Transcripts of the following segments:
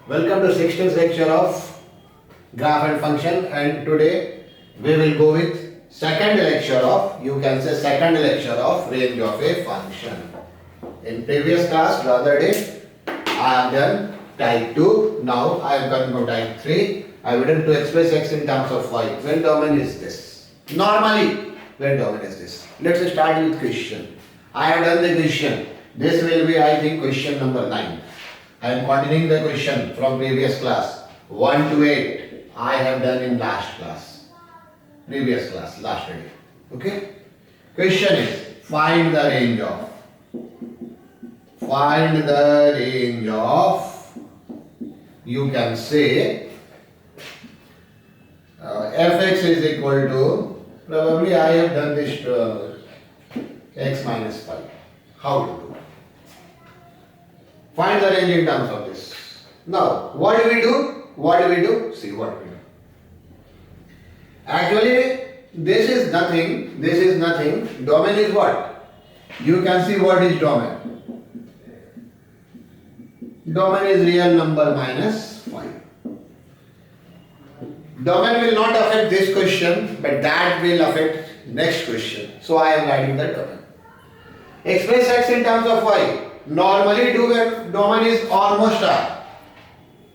Welcome to 16th lecture of graph and function, and today we will go with second lecture of, you can say second lecture of range of a function. In previous class, the other day, I have done type 2, now I am going to type 3. I will to express x in terms of y. When domain is this? Normally, when domain is this? Let's start with question. I have done the question. This will be, I think, question number 9. I am continuing the question from previous class. 1 to 8 I have done in last class. Previous class, last day. Okay? Question is, find the range of. Find the range of, you can say, fx is equal to, probably I have done this x minus 5. How to do? Find the range in terms of this. Now, what do we do? What do we do? See what we do. Actually, this is nothing. This is nothing. Domain is what? You can see what is domain. Domain is real number minus 5. Domain will not affect this question, but that will affect next question. So I am writing the domain. Express x in terms of y. Normally domain is almost R.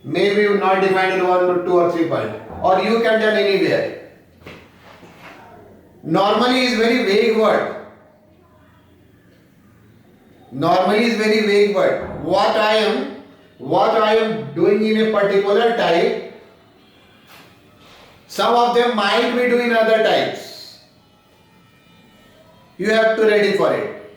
Maybe not defined in 1, 2 or 3 point. Or you can tell anywhere. Normally is very vague word. Normally is very vague word. What I am doing in a particular type, some of them might be doing other types. You have to ready for it.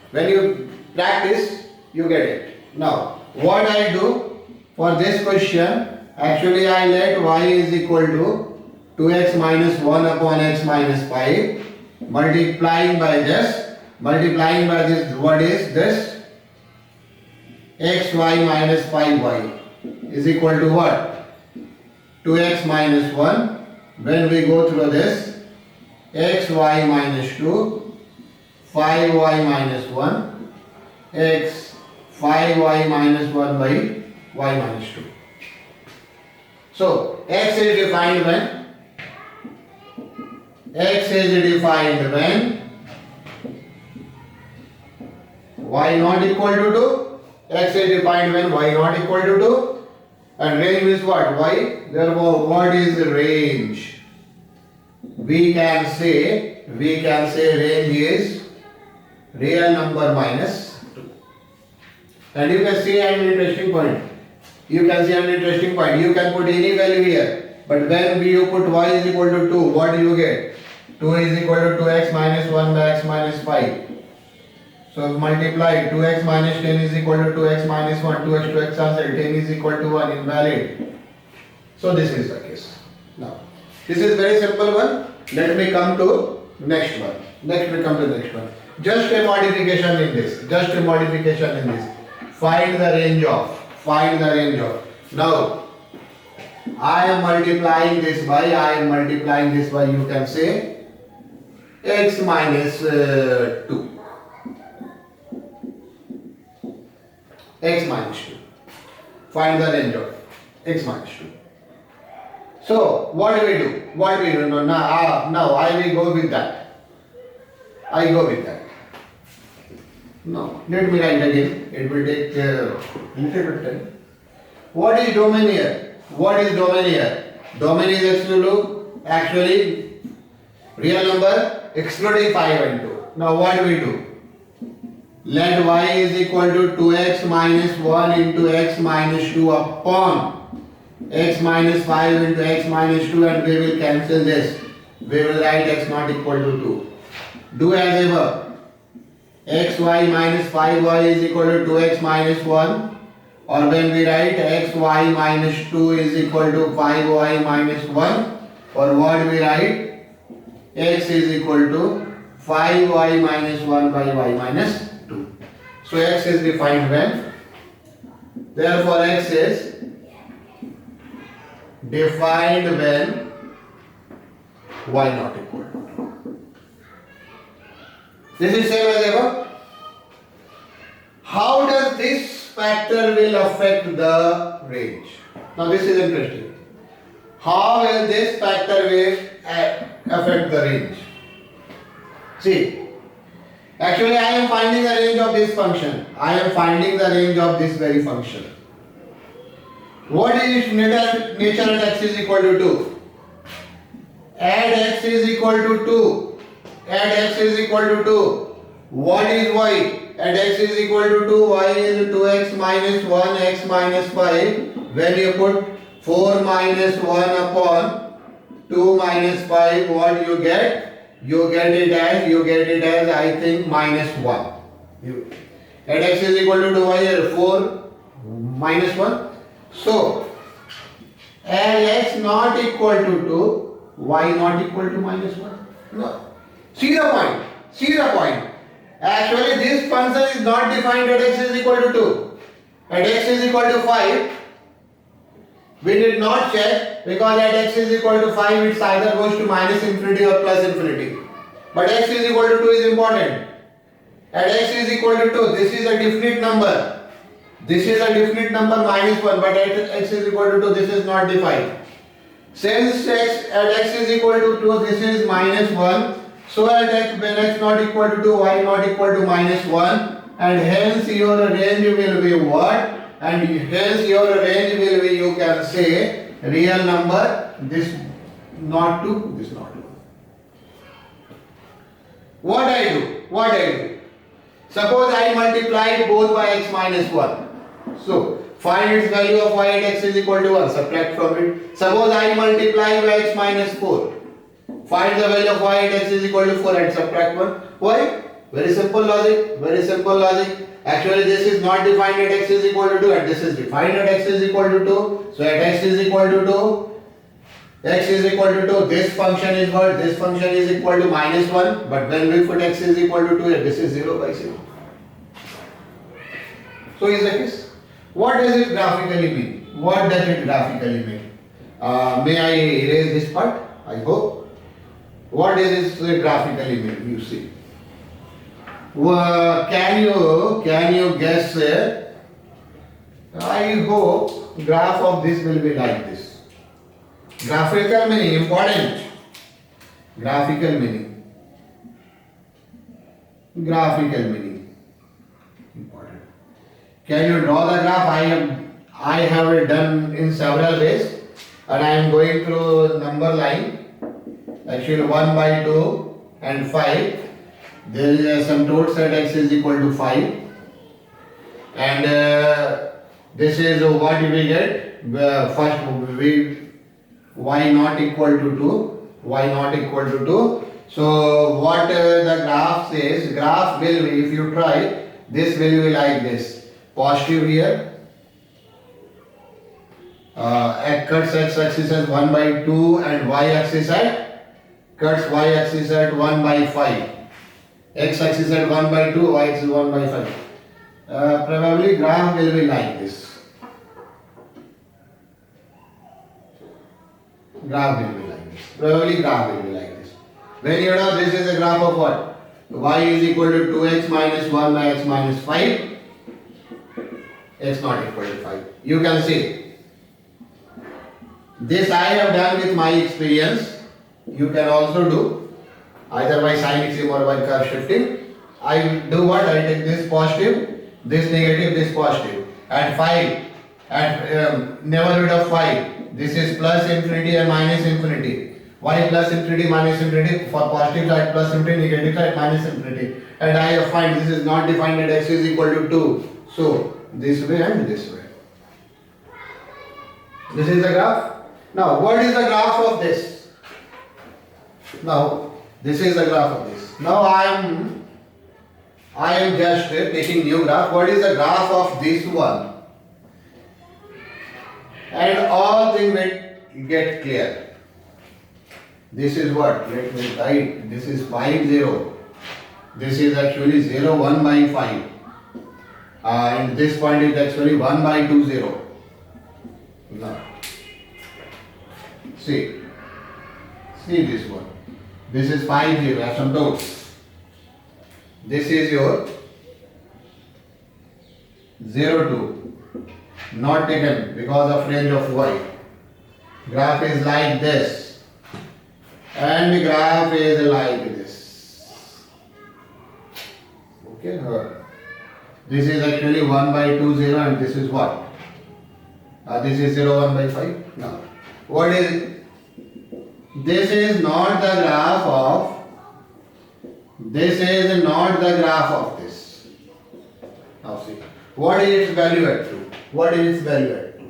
When you practice, you get it. Now, what I do for this question, actually I let y is equal to 2x minus 1 upon x minus 5 multiplying by this, what is this? xy minus 5y is equal to what? 2x minus 1. When we go through this, xy minus 2, 5y minus 1, x 5y minus 1 by y minus 2. So, x is defined when? X is defined when y not equal to 2. X is defined when y not equal to 2. And range is what? Y. Therefore, what is the range? We can say range is real number minus 2. And you can see an interesting point. You can put any value here. But when you put y is equal to 2, what do you get? 2 is equal to 2x minus 1 by x minus 5. So multiply 2x minus 10 is equal to 2x minus 1. 2x 2x cancel. 10 is equal to 1, invalid. So this is the case. Now, this is very simple one. Let me come to next one. Just a modification in this. Find the range of. Now, I am multiplying this by, you can say, x minus 2. X minus 2. Find the range of x minus 2. So, what do we do? Now, I will go with that. Now, let me write again. It will take a little bit time. What is domain here? Domain is actually real number excluding 5 and 2. Now, what do we do? Let y is equal to 2x minus 1 into x minus 2 upon x minus 5 into x minus 2, and we will cancel this. We will write x not equal to 2. Do as ever. xy minus 5y is equal to 2x minus 1, or when we write xy minus 2 is equal to 5y minus 1, or what we write, x is equal to 5y minus 1 by y minus 2. So x is defined when? Therefore x is defined when y not equal to 2. This is same as ever. How does this factor will affect the range? Now this is interesting. How will this factor will affect the range? See, actually I am finding the range of this function. I am finding the range of this very function. What is nature at x is equal to 2? Add x is equal to 2. Add x is equal to 2. What is y? At x is equal to 2, y is 2x minus 1, x minus 5. When you put 4 minus 1 upon 2 minus 5, what you get? You get it as I think minus 1. At x is equal to 2, y is 4 minus 1. So, as x not equal to 2, y not equal to minus 1. No. See the point. See the point. Actually, this function is not defined at x is equal to 2. At x is equal to 5, we did not check because at x is equal to 5, it either goes to minus infinity or plus infinity. But x is equal to 2 is important. At x is equal to 2, this is a definite number. This is a definite number minus 1, but at x is equal to 2, this is not defined. Since at x is equal to 2, this is minus 1. So at x, when x not equal to 2, y not equal to minus 1, and hence your range will be what? And hence your range will be, you can say, real number, this not 2, this not 2. What I do? Suppose I multiply both by x minus 1. So, find its value of y at x is equal to 1, subtract from it. Suppose I multiply by x minus 4. Find the value of y at x is equal to 4 and subtract 1. Why? Very simple logic, very simple logic. Actually, this is not defined at x is equal to 2 and this is defined at x is equal to 2. So, at x is equal to 2, x is equal to 2, this function is what? This function is equal to minus 1, but when we put x is equal to 2, this is 0 by 0. So, is the case. What does it graphically mean? What does it graphically mean? May I erase this part? I hope. What does it graphically mean? You see. Can you guess? I hope graph of this will be like this. Graphical meaning important. Graphical meaning. Graphical meaning important. Can you draw the graph? I have it done in several ways, and I am going through number line. Actually 1 by 2 and 5. There is some total set x is equal to 5, and this is what we get. First we y not equal to 2, y not equal to 2. So what the graph says, graph will be, if you try, this will be like this. Positive here, cuts x axis at 1 by 2 and y axis at cuts y axis at 1 by 5. X axis at 1 by 2, y axis 1 by 5. Probably graph will be like this. Graph will be like this. Probably graph will be like this. When you know this is a graph of what? Y is equal to 2x minus 1 by x minus 5. X not equal to 5. You can see. This I have done with my experience. You can also do either by sign mixing or by curve shifting. I do what? I take this positive, this negative, this positive. At 5, at neighborhood of 5, this is plus infinity and minus infinity. Why plus infinity, minus infinity? For positive side plus infinity, negative side minus infinity. And I find this is not defined at x is equal to 2. So, this way and this way. This is the graph. Now, what is the graph of this? Now, this is the graph of this. Now, I am just taking new graph. What is the graph of this one? And all things will get clear. This is what? Let me write. This is 5, 0. This is actually 0, 1 by 5. And this point is actually 1 by 2, 0. Now, see this one. This is 5, 0, have some doubts. This is your 0 2. Not taken because of range of y. Graph is like this. And graph is like this. Okay. This is actually 1 by 2 0 and this is what? This is 0 1 by 5. No. What is it? This is not the graph of. This is not the graph of this. Now see. What is its value at 2? What is its value at 2?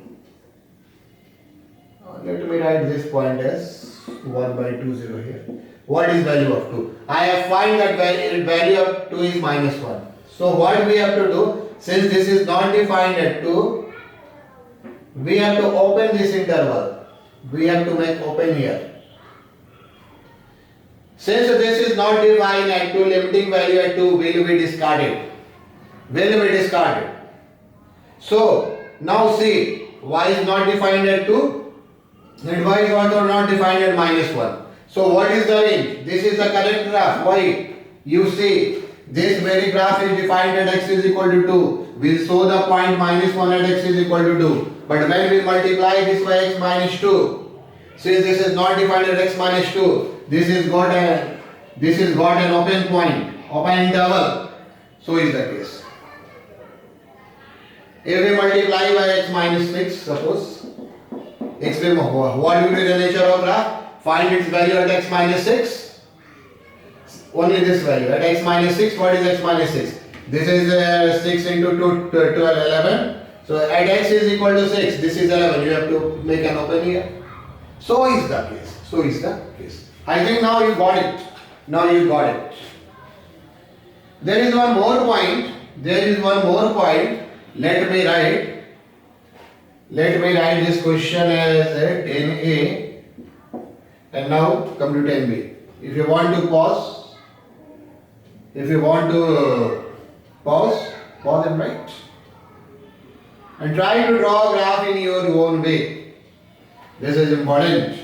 Let me write this point as 1 by 2 0 here. What is value of 2? I have find that value of 2 is minus 1. So what we have to do, since this is not defined at 2, we have to open this interval. We have to make open here. Since this is not defined at 2, limiting value at 2 will be discarded. Will be discarded. So now see, y is not defined at 2 and y is also not defined at minus 1. So what is the range? This is the correct graph. Why? You see, this very graph is defined at x is equal to 2. We show the point minus 1 at x is equal to 2. But when we multiply this by x minus 2, since this is not defined at x minus 2, this is got an open point, open interval. So is the case. If we multiply by x minus 6, suppose, what will be the nature of graph? Find its value at x minus 6. Only this value. At x minus 6, what is x minus 6? This is 6 into 2, 12, 11. So at x is equal to 6, this is 11. You have to make an open here. So is the case. So is the case. I think now you got it. Now you got it. There is one more point. There is one more point. Let me write this question as 10a and now come to 10b. If you want to pause and write. And try to draw a graph in your own way. This is important.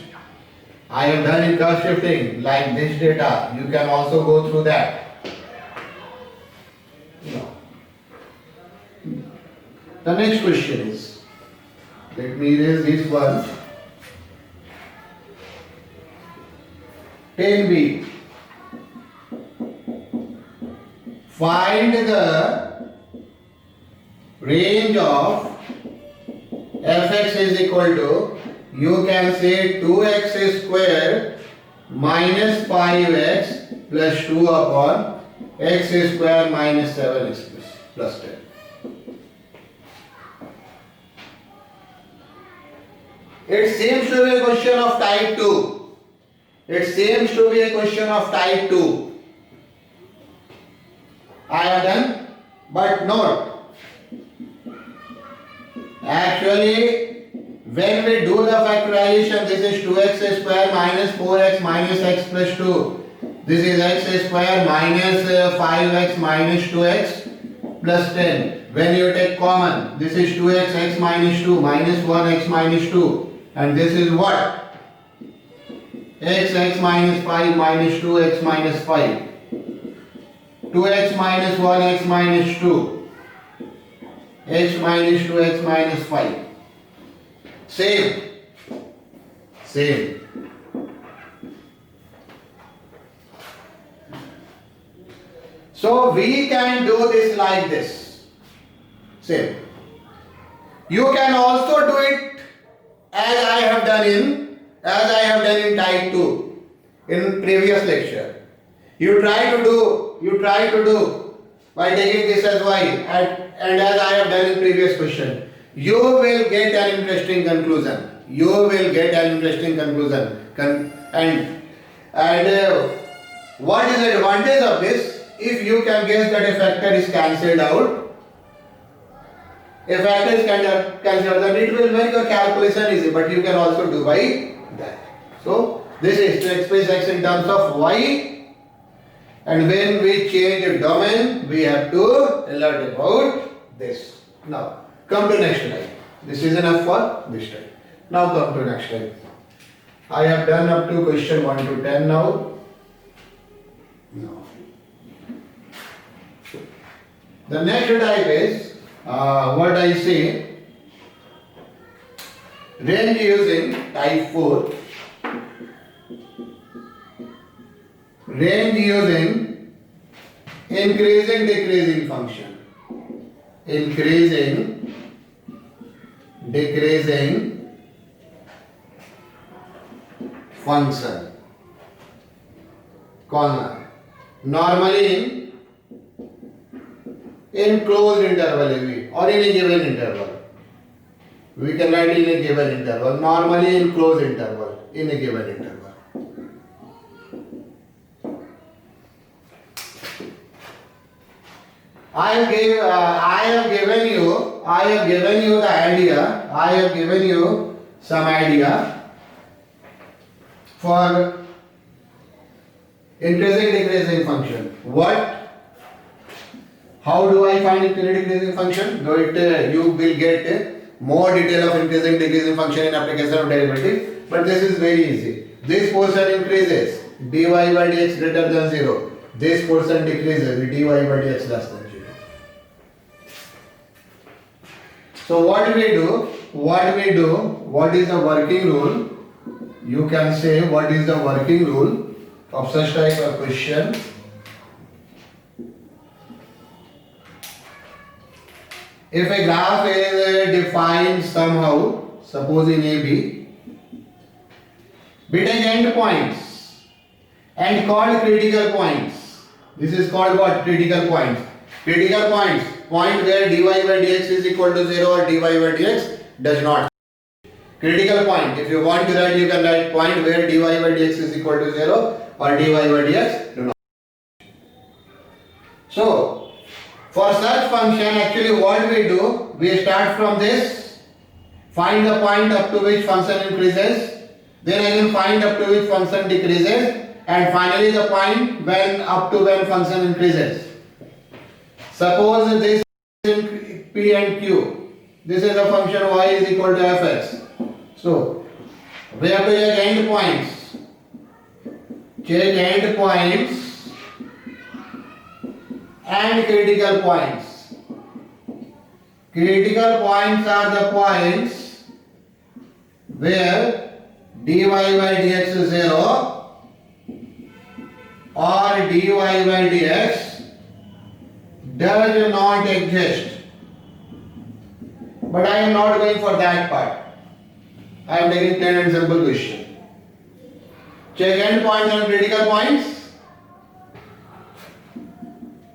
I have done in curve shifting like this data. You can also go through that. The next question is, let me erase this one. 10b. Find the range of fx is equal to, you can say 2x square minus 5x plus 2 upon x square minus 7x plus 10. It seems to be a question of type 2. It seems to be a question of type 2. I have done, but note. Actually, when we do the factorization, this is 2x square minus 4x minus x plus 2. This is x square minus 5x minus 2x plus 10. When you take common, this is 2x x minus 2 minus 1x minus 2. And this is what? X minus 5 minus 2x minus 5. 2x minus 1x minus 2. X minus 2x minus 5. Same. So we can do this like this. Same. You can also do it as I have done in type 2 in previous lecture. You try to do by taking this as y and as I have done in previous question. You will get an interesting conclusion. What is the advantage of this? If you can guess that a factor is cancelled out, then it will make your calculation easy, but you can also do by that. So this is to express x in terms of y, and when we change a domain, we have to alert about this. Now come to next slide. This is enough for this time. Now come to next slide. I have done up to question 1 to 10 now. The next type is what I say, range using type 4, range using increasing decreasing function, increasing decreasing function, comma, normally in closed interval or in a given interval. We can write in a given interval, normally in closed interval, in a given interval. I have given you the idea, I have given you some idea for increasing decreasing function. How do I find increasing decreasing function? You will get more detail of increasing decreasing function in application of derivative, but this is very easy. This portion increases, dy by dx greater than 0. This portion decreases, dy by dx less than 0. So what we do, what is the working rule? You can say what is the working rule of such type of question. If a graph is defined somehow, suppose in AB, we take endpoints and called critical points. This is called what? Critical points. Critical points, point where dy by dx is equal to 0 or dy by dx does not. Critical point, if you want to write, you can write point where dy by dx is equal to 0 or dy by dx do not. So, for such function, actually what we do, we start from this, find the point up to which function increases, then again find up to which function decreases, and finally the point when up to when function increases. Suppose this is P and Q. This is a function y is equal to fx. So, we have to check endpoints. Check endpoints and critical points. Critical points are the points where dy by dx is 0 or dy by dx does not exist. But I am not going for that part. I am taking plain and simple question. Check endpoints and critical points.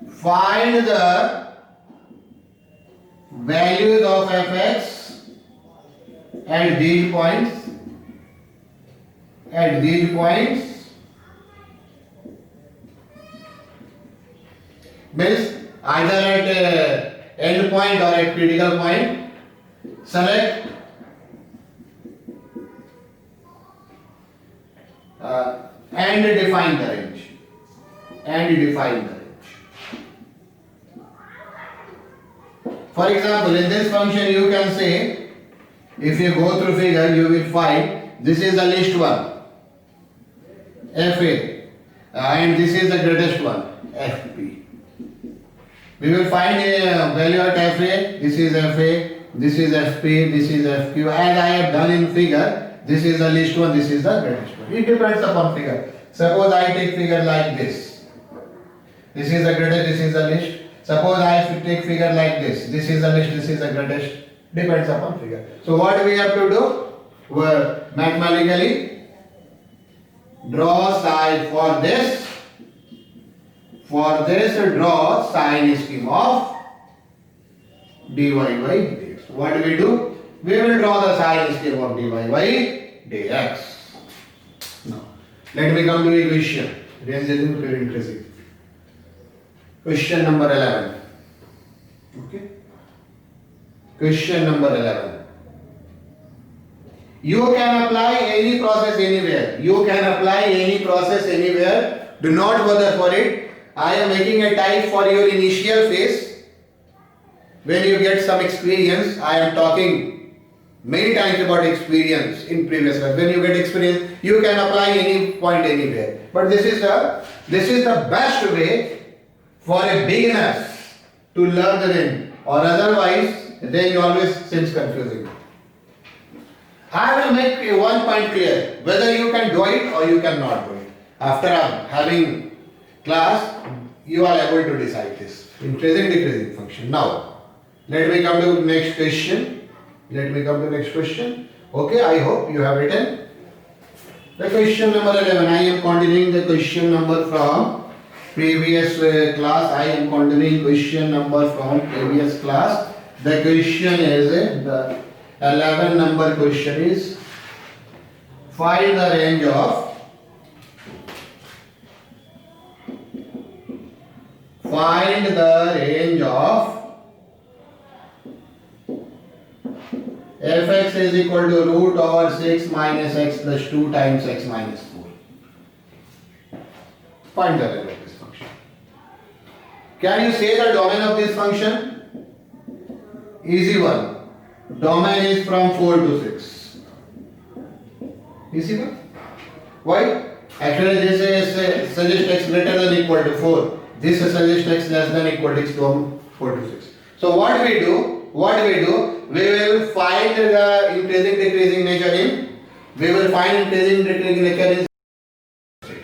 Find the values of fx at these points. At these points means either at end point or at critical point. Select and define the range. For example, in this function you can say, if you go through figure, you will find this is the least one, FA, and this is the greatest one, FP. We will find a value at FA, this is FA, this is FP, this is FQ, as I have done in figure, this is the least one, this is the greatest one. It depends upon figure. Suppose I take figure like this. This is the greatest, this is the least. Suppose I take figure like this. This is the least, this is the greatest. Depends upon figure. So what we have to do? Well, mathematically draw side for this. For this, draw sine scheme of dy by dx. What do? We will draw the sine scheme of dy by dx. Now, let me come to the equation. Range is increasing. Question number 11. Okay. Question number 11. You can apply any process anywhere. You can apply any process anywhere. Do not bother for it. I am making a type for your initial phase. When you get some experience, I am talking many times about experience in previous class. When you get experience, you can apply any point anywhere. But this is the best way for a beginner to learn the range. or otherwise range always seems confusing. I will make one point clear, whether you can do it or you cannot do it. After having class, you are able to decide this. Increasing decreasing function. Now, let me come to next question. Okay, I hope you have written. The question number 11. I am continuing the question number from previous class. I am continuing question number from previous class. The question is the 11 number question is find the range of fx is equal to root over 6 minus x plus 2 times x minus 4. Find the range of this function. Can you say the domain of this function? Easy one. Domain is from 4 to 6. Easy one. Why? Actually this is suggest x greater than equal to 4. This suggests x less than equal to 4 to 6. So what we do? We will find the increasing decreasing nature in. We will find increasing decreasing nature in.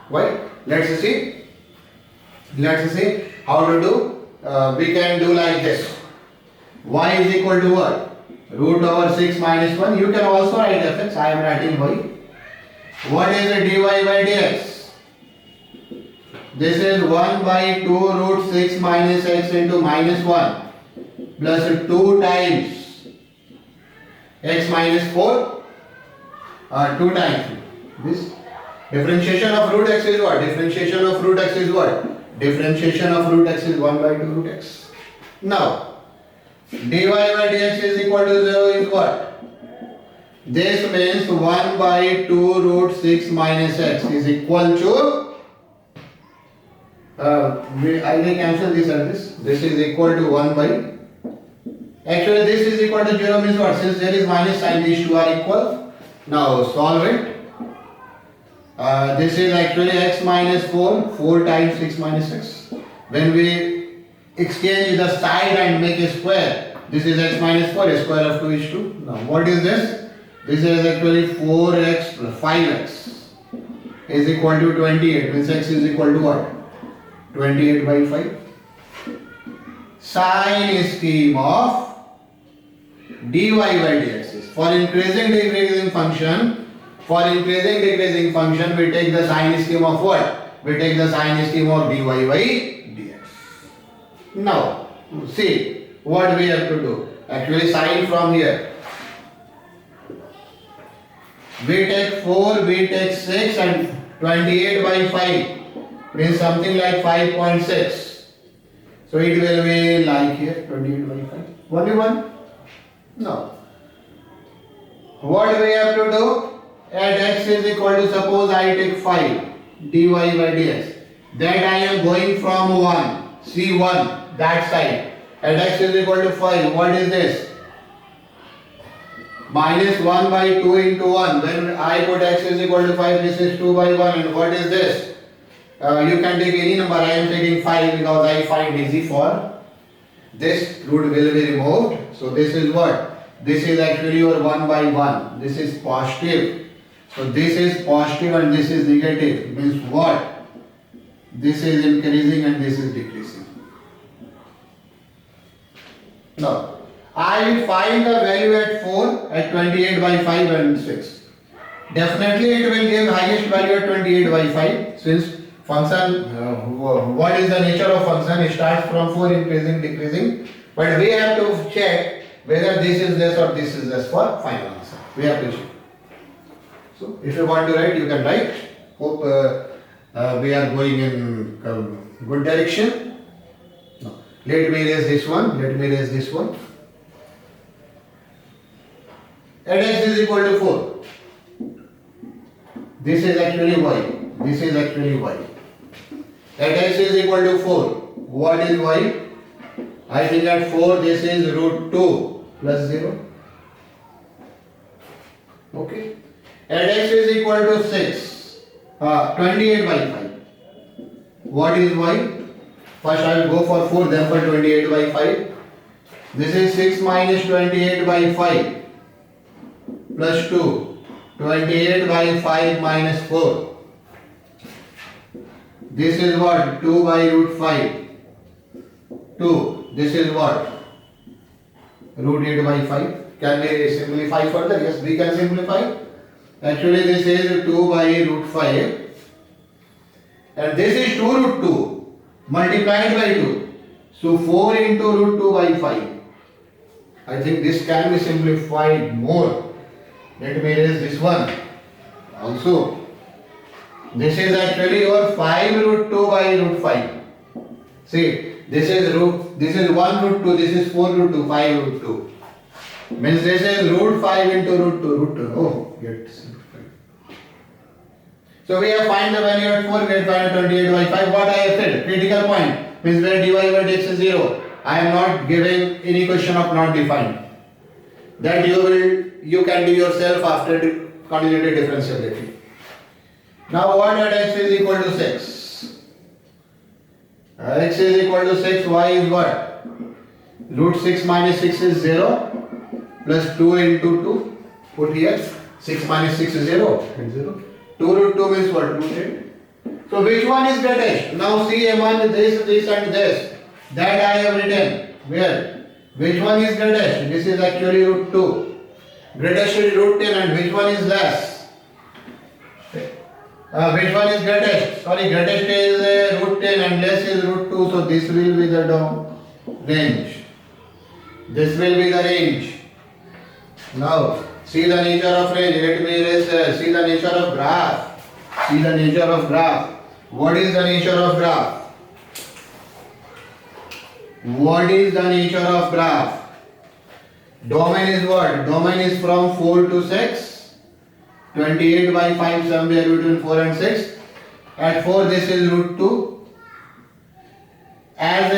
Why? Let's see how to do. We can do like this. Y is equal to what? Root over 6 minus 1. You can also write fx. I am writing y. What is the dy by dx? This is 1 by 2 root 6 minus x into minus 1 plus 2 times x minus 4 2 times this. Differentiation of root x is what? Differentiation of root x is 1 by 2 root x. Now dy by dx is equal to 0 is what? This means 1 by 2 root 6 minus x is equal to I will cancel this and this. This is equal to 1 by. Actually, this is equal to 0 means what? Since there is minus sign, these two are equal. Now solve it. This is actually x minus 4 times 6 minus 6. When we exchange the side and make a square, this is x minus 4, a square of 2 is 2. Now, what is this? This is actually 4x plus 5x is equal to 28. Means x is equal to what? 28 by 5. Sine scheme of dy by dx is for increasing decreasing function. We take the sine scheme of what? We take the sine scheme of dy by dx. Now, see what we have to do. Actually, sine from here. We take 4, we take 6 and 28 by 5. Means something like 5.6. So it will be like here 28 by 5. Only one? No. What we have to do? At x is equal to, suppose I take 5 dy by dx. That I am going from 1, C1, that side. At x is equal to 5. What is this? Minus 1 by 2 into 1. When I put x is equal to 5, this is 2 by 1. And what is this? You can take any number. I am taking 5 because I find easy for this. Root will be removed. So this is what? This is actually your 1 by 1. This is positive. So this is positive and this is negative. Means what? This is increasing and this is decreasing. Now, I will find the value at 4, at 28 by 5 and 6. Definitely it will give highest value at 28 by 5 since function, what is the nature of function? It starts from 4 increasing, decreasing. But we have to check whether this is less or this is less for final answer. We have to check. So if you want to write, you can write. Hope we are going in good direction. No. Let me erase this one. At x is equal to 4. This is actually y. At x is equal to 4. What is y? I think at 4 this is root 2 plus 0. Okay. At x is equal to 6. 28 by 5. What is y? First I will go for 4, then for 28 by 5. This is 6 minus 28 by 5 plus 2. 28 by 5 minus 4. This is what? 2 by root 5. 2. This is what? Root 8 by 5. Can we simplify further? Yes, we can simplify. Actually, this is 2 by root 5. And this is 2 root 2 multiplied by 2. So 4 into root 2 by 5. I think this can be simplified more. Let me erase this one. Also, this is actually your 5 root 2 by root 5. See, this is 1 root 2, this is 4 root 2, 5 root 2. Means this is root 5 into root 2. Oh, get simplified. So we have find the value at 4, we have find 28 by 5. What I have said, critical point, means where dy by dx is 0. I am not giving any question of not defined. That you can do yourself after conjugated differentiability. Now what at x is equal to 6? X is equal to 6, y is what? Root 6 minus 6 is 0 plus 2 into 2. Put here 6 minus 6 is 0 and 0. 2 root 2 means what? Root 8. So which one is greatest? Now see among this and this. That I have written. Where? Which one is greatest? This is actually root 2. Greatest is root 10 and which one is less? Which one is greatest? Sorry, greatest is root 10 and less is root 2. So this will be the range. This will be the range. Now, see the nature of range. Let me erase. See the nature of graph. See the nature of graph. What is the nature of graph? What is the nature of graph? Domain is what? Domain is from 4 to 6. 28 by 5 somewhere between 4 and 6. At 4 this is root 2. As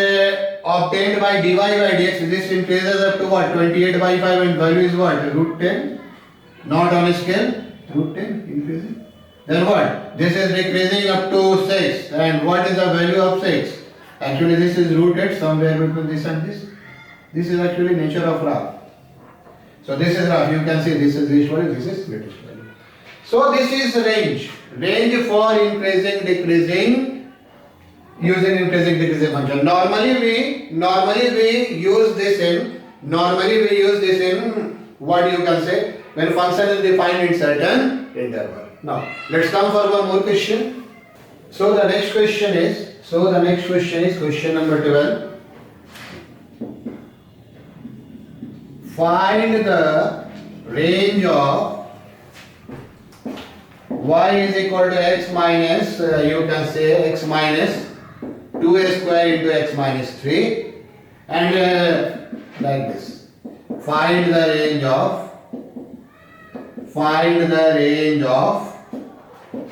obtained by dy by dx, this increases up to what? 28 by 5 and value is what? Root 10. Not on a scale. Root 10 increasing. Then what? This is decreasing up to 6. And what is the value of 6? Actually this is root 8 somewhere between this and this. This is actually nature of graph. So this is graph. You can see this is least value, this is greatest value. So this is range. Range for increasing, decreasing, using increasing, decreasing function. Normally we use this in what you can say when function is defined in certain interval. Now let's come for one more question. So the next question is question number 12. Find the range of y is equal to x minus, you can say x minus 2a square into x minus 3 and like this. Find the range of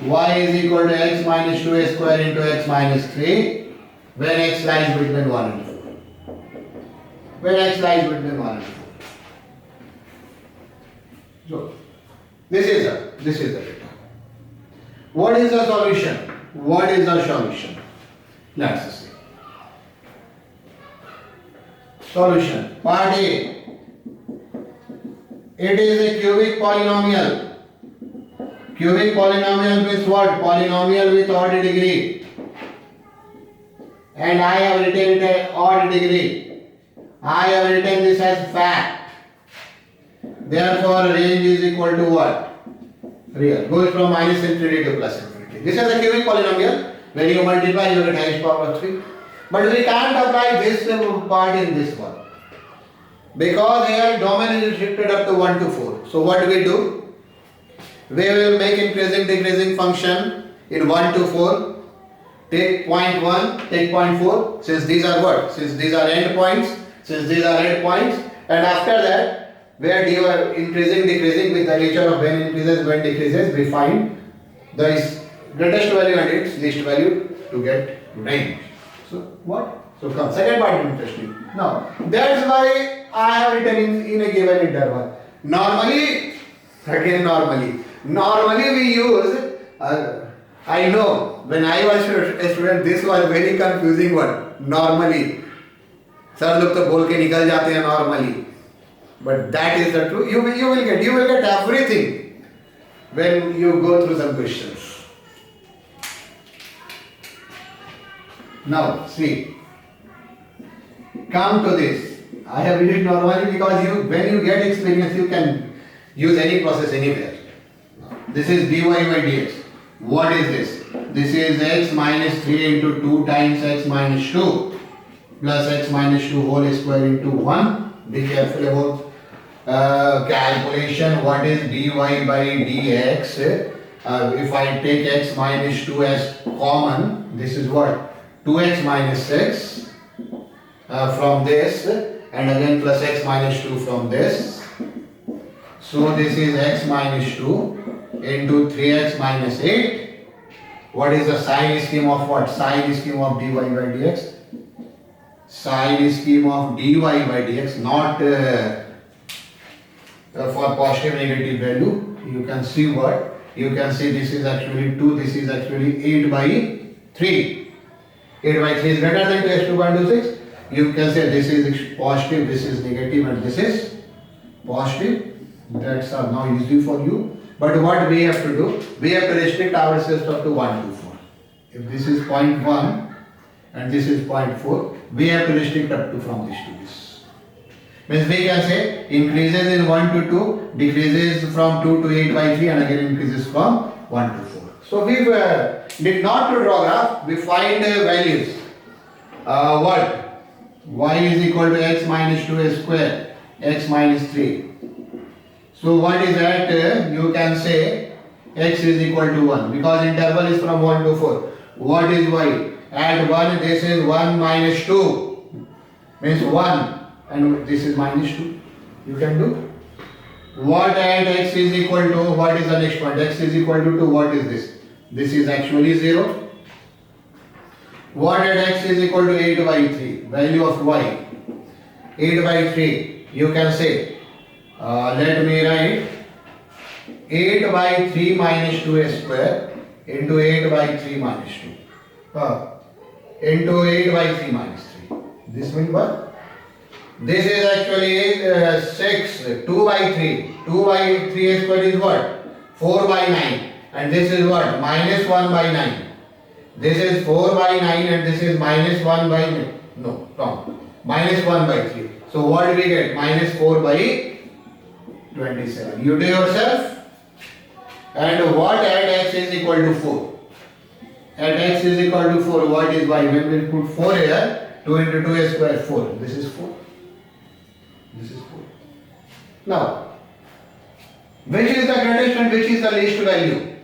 y is equal to x minus 2a square into x minus 3 when x lies between 1 and 4. When x lies between 1 and 4. So, this is the data. What is the solution? Let's see. Solution. Part A. It is a cubic polynomial. Cubic polynomial means what? Polynomial with odd degree. And I have written it as odd degree. I have written this as fact. Therefore, range is equal to what? Real. Goes from minus infinity to plus infinity. This is a cubic polynomial. When you multiply, you get highest power 3. But we can't apply this part in this one. Because here domain is shifted up to 1 to 4. So what do? We will make increasing decreasing function in 1 to 4. Take point 1, take point 4. Since these are what? Since these are end points. And after that, where you are increasing decreasing with the nature of when increases when decreases, we find the greatest value and its least value to get range. So what? So come, second part is interesting. Now that's why I have written in a given interval. Normally we use I know when I was a student this was very confusing one. Normally sir लोग तो बोल के निकल जाते हैं normally, but that is the true. You will get everything when you go through some questions. Now see, come to this. I have written it normally because when you get experience, you can use any process anywhere. This is dy by dx. What is this? This is x minus 3 into 2 times x minus 2 plus x minus 2 whole square into 1. Be careful about calculation. What is dy by dx? If I take x minus 2 as common, this is what? 2x minus 6 from this, and again plus x minus 2 from this. So this is x minus 2 into 3x minus 8. What is the sign scheme of what? Sign scheme of dy by dx. Sign scheme of dy by dx, not for positive negative value. You can see what? You can see this is actually 2, this is actually 8 by 3. 8 by 3 is greater than 2x2.26. You can say this is positive, this is negative, and this is positive. That's now easy for you. But what we have to do? We have to restrict ourselves up to 1 to 4. If this is 0.1 and this is 0.4, we have to restrict up to from this to this. Means we can say increases in 1 to 2, decreases from 2 to 8 by 3, and again increases from 1 to 4. So we did not to draw graph, we find values. What? Y is equal to x minus 2 square, x minus 3. So what is that? You can say x is equal to 1 because interval is from 1 to 4. What is y? At 1 this is 1 minus 2. Means 1 and this is minus 2. You can do. What at x is equal to, what is the next point? X is equal to 2. What is this? This is actually 0. What at x is equal to 8 by 3? Value of y. 8 by 3. You can say, let me write 8 by 3 minus 2 square into 8 by 3 minus 2. Into 8 by 3 minus 3. This means what? This is actually 6. 2 by 3. 2 by 3 square is what? 4 by 9. And this is what? Minus 1 by 9. This is 4 by 9 and this is minus 1 by, no, wrong. Minus 1 by 3. So what do we get? Minus 4 by 27. You do yourself. And what at x is equal to 4? At x is equal to 4, what is y? When we put 4 here, 2 into 2 square 4. This is 4. This is 4. Now, which is the greatest and which is the least value?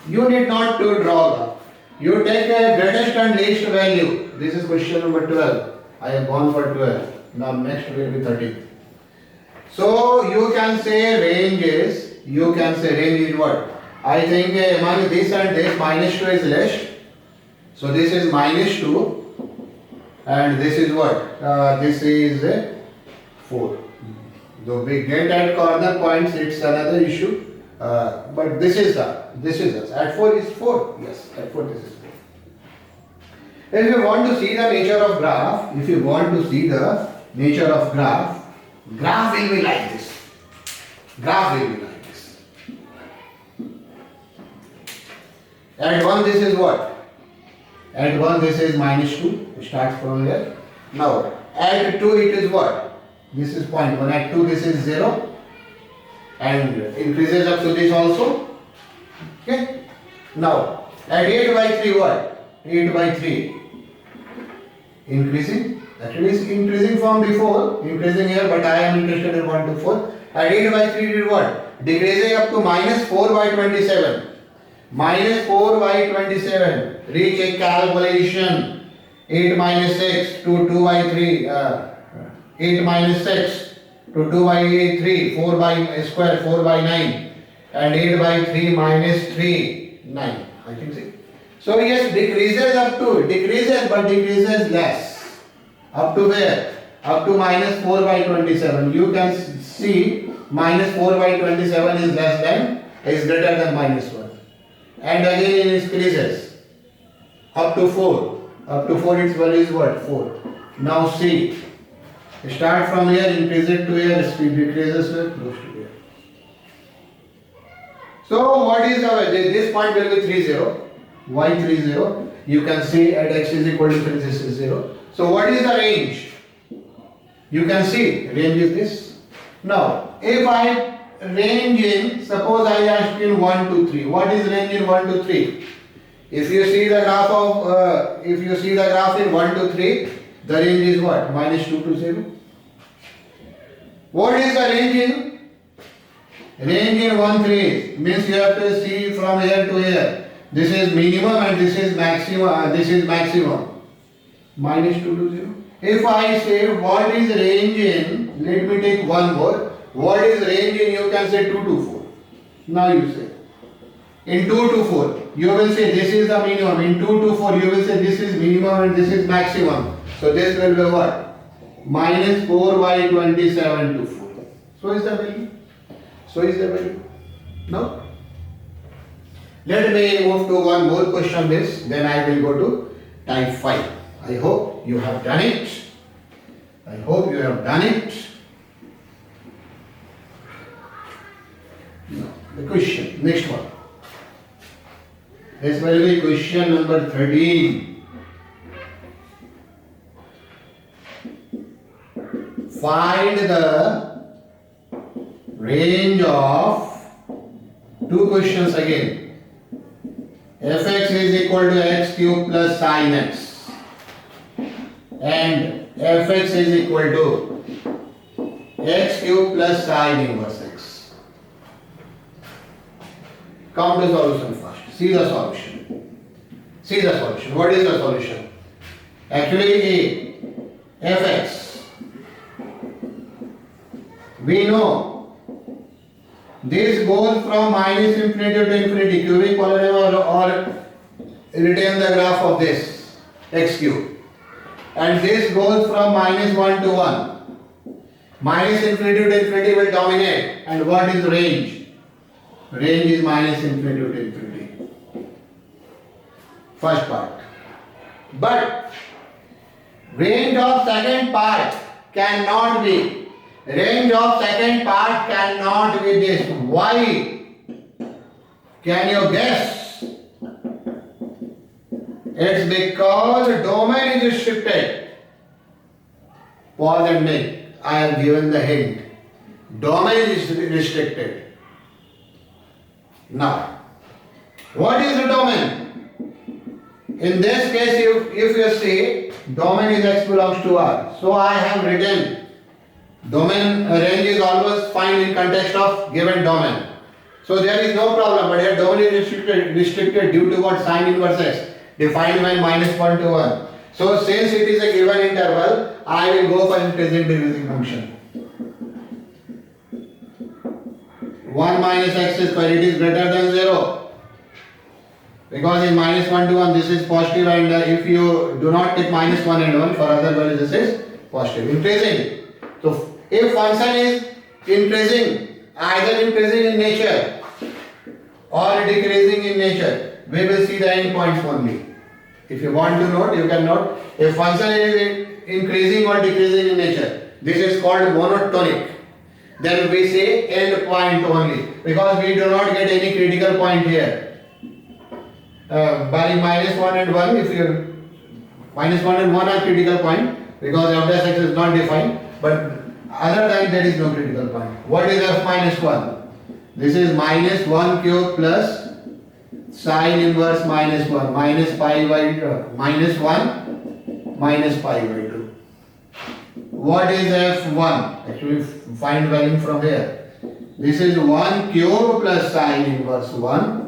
You need not to draw. You take a greatest and least value. This is question number 12. I have gone for 12. Now next will be 13. So you can say range is what? I think among this and this, minus 2 is less. So this is minus 2 and this is what? This is 4. Though we get at corner points, it's another issue. But this is at 4 is 4. Yes, at 4 this is 4. If you want to see the nature of graph, graph will be like this. At 1 this is what? At 1 this is minus 2. It starts from here. Now at 2 it is what? This is 0.1. At 2 this is 0. And increases up to this also. Okay. Now at 8 by 3 what? 8 by 3. Increasing. Actually is increasing from before. Increasing here, but I am interested in 1 to 4. At 8 by 3 it is what? Decreasing up to minus 4 by 27. Minus 4 by 27. Reach a calculation. 8 minus 6 to 2 by 3. 8 minus 6 to 2 by 3. 4 by square 4 by 9. And 8 by 3 minus 3. 9. I can see. So yes, decreases but decreases less. Up to where? Up to minus 4 by 27. You can see minus 4 by 27 is greater than minus 1. And again it increases. Up to 4. Up to 4 its value is what? 4. Now see. Start from here, increase it to here, speed decreases here, close to here. So what is our, this point will be 3, 0, y 3, 0. You can see at x is equal to 3, this is 0. So what is the range? You can see, range is this. Now, if I range in, suppose I ask in 1, 2, 3. What is range in 1, 2, 3? If you see the graph of, if you see the graph in 1, 2, 3, the range is what? Minus 2 to 0. What is the range in? Range in 1, 3 means you have to see from here to here. This is minimum and this is maximum. This is maximum. Minus 2 to 0. If I say what is range in, let me take one more. What is range in? You can say 2 to 4. Now you say. In 2 to 4, you will say this is the minimum. In 2 to 4, you will say this is minimum and this is maximum. So this will be what? Minus 4y 27 to 4. So is the value. So is the value. No? Let me move to one more question this. Then I will go to type 5. I hope you have done it. I hope you have done it. No. The question, next one. This will be question number 13. Find the range of two questions again. Fx is equal to x cube plus sin x. And fx is equal to x cube plus sin inverse x. Come to solution first. See the solution. See the solution. What is the solution? Actually, fx. We know this goes from minus infinity to infinity, cubic polynomial, or retain the graph of this x cube. And this goes from minus 1 to 1. Minus infinity to infinity will dominate. And what is range? Range is minus infinity to infinity. First part. But range of second part cannot be. Range of second part cannot be this. Why? Can you guess? It's because domain is restricted. Pause and make. I have given the hint. Domain is restricted. Now, what is the domain? In this case, if you see, domain is x belongs to R. So I have written domain range is always find in context of given domain. So there is no problem, but here domain is restricted due to what? Sin inverse x. Defined by minus 1 to 1. So since it is a given interval, I will go for increasing decreasing function. 1 minus x square, it is greater than 0. Because in minus 1 to 1 this is positive, and if you do not take minus 1 and 1 for other values this is positive. Increasing. So if function is increasing, either increasing in nature or decreasing in nature, we will see the endpoints only. If you want to note, you can note. If function is increasing or decreasing in nature, this is called monotonic. Then we say end point only, because we do not get any critical point here. By minus 1 and 1, if you minus 1 and 1 are critical point, because f dash x is not defined, but other than that is no critical point. What is f minus 1? This is minus 1 cube plus sin inverse minus 1, minus pi by minus 1 minus pi by 2. What is f1? Actually find value from here. This is 1 cube plus sin inverse 1.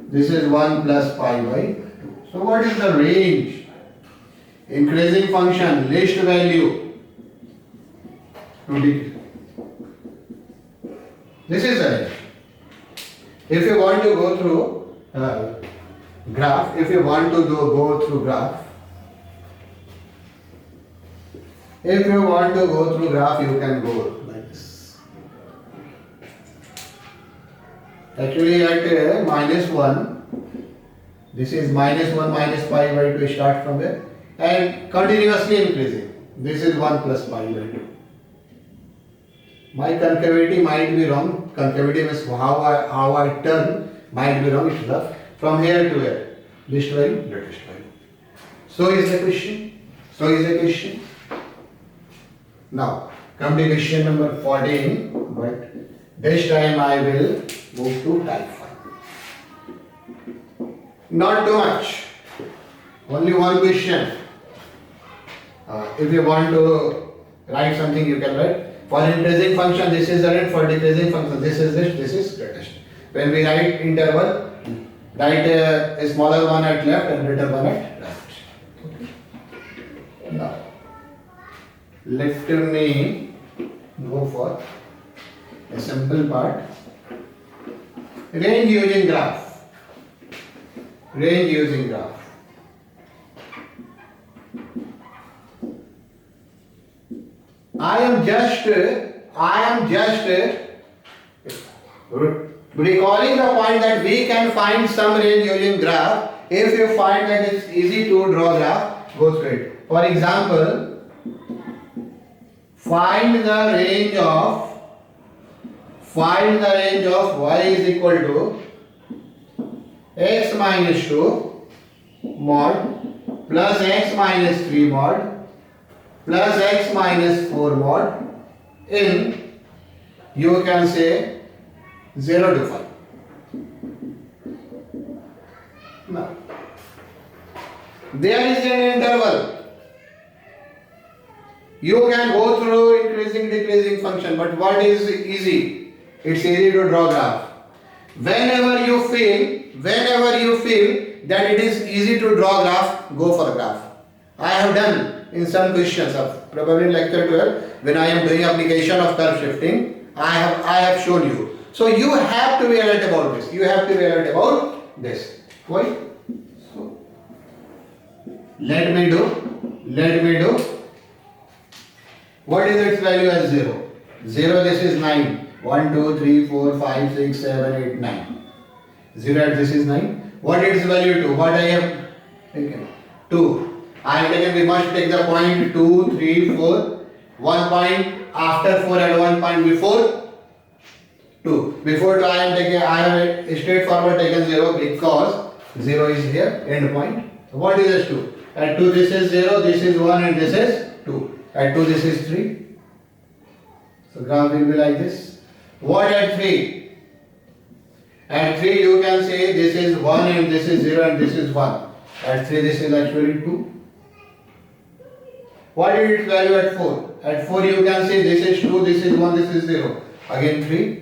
This is 1 plus pi by 2. So what is the range? Increasing function, least value to decrease. This is the range. If you want to go through graph, if you want to go through graph, if you want to go through graph, you can go like this. Actually at minus 1, this is minus 1 minus pi by 2, start from there and continuously increasing. This is 1 plus pi by 2. My concavity might be wrong. Concavity means how I turn might be wrong. It's the from here to here. Least value, latest value. So is the question. So is the question. Now come to question number 14. But this time I will move to type 5. Not too much. Only one question. If you want to write something, you can write. For increasing function, this is the rate. For decreasing function, this is greatest. When we write interval, write a smaller one at left and greater one at right. Okay. Now, let me go for a simple part. Range using graph. Range using graph. I am just recalling the point that we can find some range using graph. If you find that it's easy to draw graph, go straight. For example, find the range of y is equal to x minus 2 mod plus x minus 3 mod plus x minus 4 mod in, you can say, 0 to 5. Now, there is an interval. You can go through increasing, decreasing function, but what is easy? It's easy to draw graph. Whenever you feel that it is easy to draw graph, go for graph. I have done in some questions of probably lecture 12 when I am doing application of curve shifting, I have shown you. So you have to be alert about this. Why? So let me do. What is its value as 0? 0, this is 9. 1, 2, 3, 4, 5, 6, 7, 8, 9. 0 at this is 9. What its value 2? What I have taken? 2. I have taken, we must take the point 2, 3, 4. 1 point after 4 and 1 point before 2. Before 2 I have straightforward taken 0 because 0 is here, end point. What is this 2? At 2 this is 0, this is 1 and this is 2. At 2 this is 3. So graph will be like this. What at 3? At 3 you can say this is 1 and this is 0 and this is 1. At 3 this is actually 2. What is its value at 4? At 4 you can say this is 2, this is 1, this is 0. Again 3.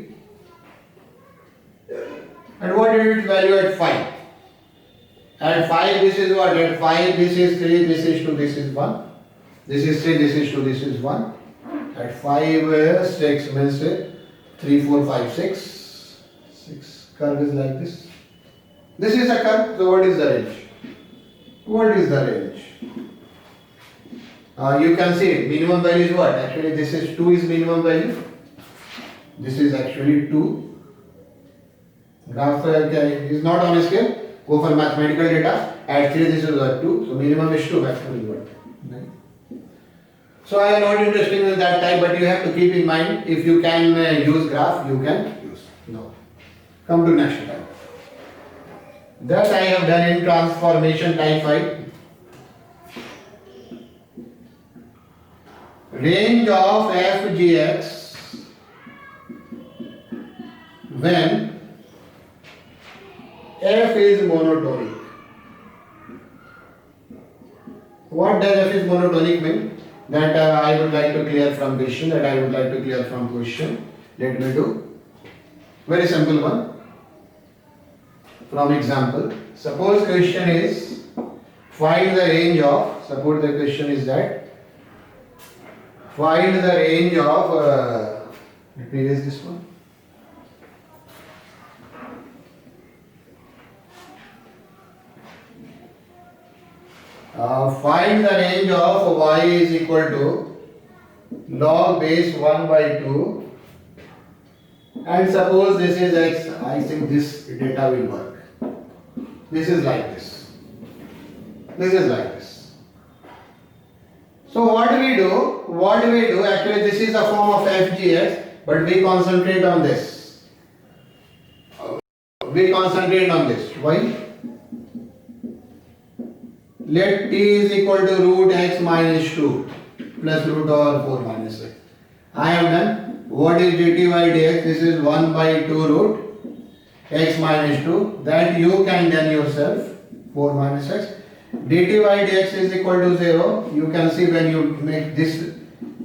And what is its value at 5? At 5 this is what? At 5 this is 3, this is 2, this is 1. This is 3, this is 2, this is 1. At 5, 6 means 3, 4, 5, 6. 6 curve is like this. This is a curve, so what is the range? You can see minimum value is what? Actually this is 2 is minimum value. This is actually 2. Graph is not on a scale. Go for mathematical data. At 3 this is 2. So minimum is 2, maximum is what? 9. So I am not interested in that type, but you have to keep in mind if you can use graph, you can use. No. Come to next type. That I have done in transformation type 5. Range of f(g(x) when f is monotonic. What does f is monotonic mean? That I would like to clear from question. Let me do very simple one from example. Suppose question is find the range of. Suppose the question is that find the range of. Let me erase this one. Find the range of y is equal to log base 1 by 2 and suppose this is x. I think this data will work. This is like this. So what we do? Actually this is a form of FGX, but we concentrate on this. Why? Let t is equal to root x minus 2 plus root over 4 minus x. I have done. What is dt by dx? This is 1 by 2 root x minus 2. That you can done yourself. 4 minus x. Dt by dx is equal to 0. You can see when you make this